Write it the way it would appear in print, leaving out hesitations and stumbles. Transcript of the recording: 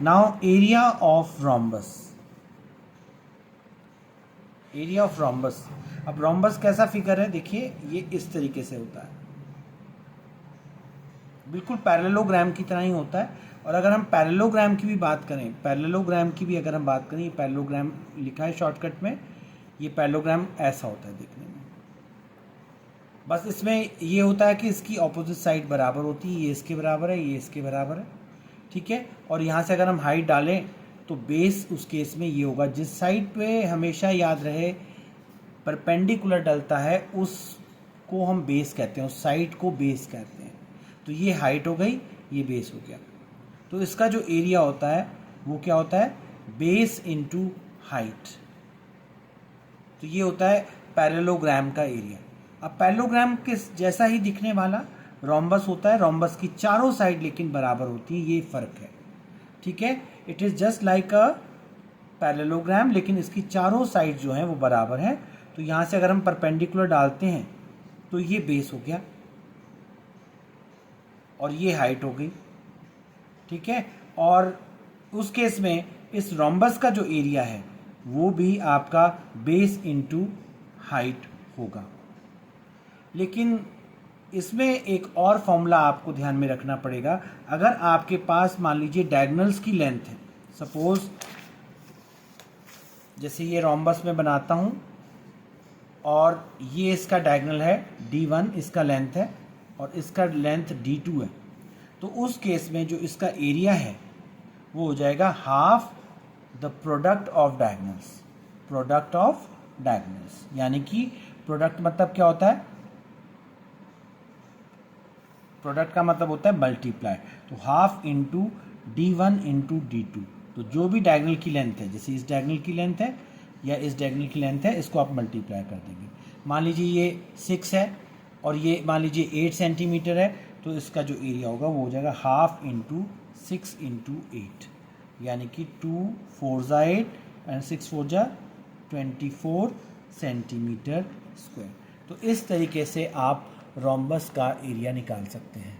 Now area of rhombus, area of rhombus. अब rhombus कैसा figure है, देखिए ये इस तरीके से होता है, बिल्कुल पैरेललोग्राम की तरह ही होता है। और अगर हम पैरेललोग्राम की भी बात करें, पैरेललोग्राम की भी अगर हम बात करें, ये पैरेललोग्राम लिखा है शॉर्टकट में, ये पैरेललोग्राम ऐसा होता है देखने में। बस इसमें ये होता है कि इसकी ऑपोजिट साइड बराबर होती है, ये इसके बराबर है, ये इसके बराबर है, ठीक है। और यहाँ से अगर हम हाइट डालें तो बेस उस केस में ये होगा, जिस साइड पे हमेशा याद रहे परपेंडिकुलर डलता है उसको हम बेस कहते हैं, उस साइड को बेस कहते हैं। तो ये हाइट हो गई, ये बेस हो गया। तो इसका जो एरिया होता है वो क्या होता है, बेस इनटू हाइट। तो ये होता है पैरेललोग्राम का एरिया। अब पैरेललोग्राम के जैसा ही दिखने वाला रोम्बस होता है, रोम्बस की चारों साइड लेकिन बराबर होती है, ये फर्क है, ठीक है। It is just like a parallelogram, लेकिन इसकी चारों साइड जो हैं वो बराबर हैं। तो यहाँ से अगर हम परपेंडिकुलर डालते हैं तो ये बेस हो गया और ये हाइट हो गई, ठीक है। और उस केस में इस रोम्बस का जो एरिया है वो भी आपका बेस इनटू हाइट होगा। लेकिन इसमें एक और फॉर्मूला आपको ध्यान में रखना पड़ेगा। अगर आपके पास मान लीजिए डायगोनल्स की लेंथ है, सपोज जैसे ये रोम्बस में बनाता हूँ और ये इसका डायगोनल है D1, इसका लेंथ है, और इसका लेंथ D2 है, तो उस केस में जो इसका एरिया है वो हो जाएगा half the product of diagonals, product of diagonals. यानी कि प्रोडक्ट मतलब क्या होता है, प्रोडक्ट का मतलब होता है मल्टीप्लाई। तो half into D1 into D2, तो जो भी डायगोनल की लेंथ है, जैसे इस डायगोनल की लेंथ है या इस डायगोनल की लेंथ है, इसको आप मल्टीप्लाई कर देंगे। मान लीजिए ये 6 है और ये मान लीजिए 8 सेंटीमीटर है, तो इसका जो एरिया होगा वो हो जाएगा हाफ इंटू 6 इंटू 8, यानी कि 2 4 जा 8 एंड 6 4 जा 24 सेंटीमीटर स्क्वायर। तो इस तरीके से आप रोम्बस का एरिया निकाल सकते हैं।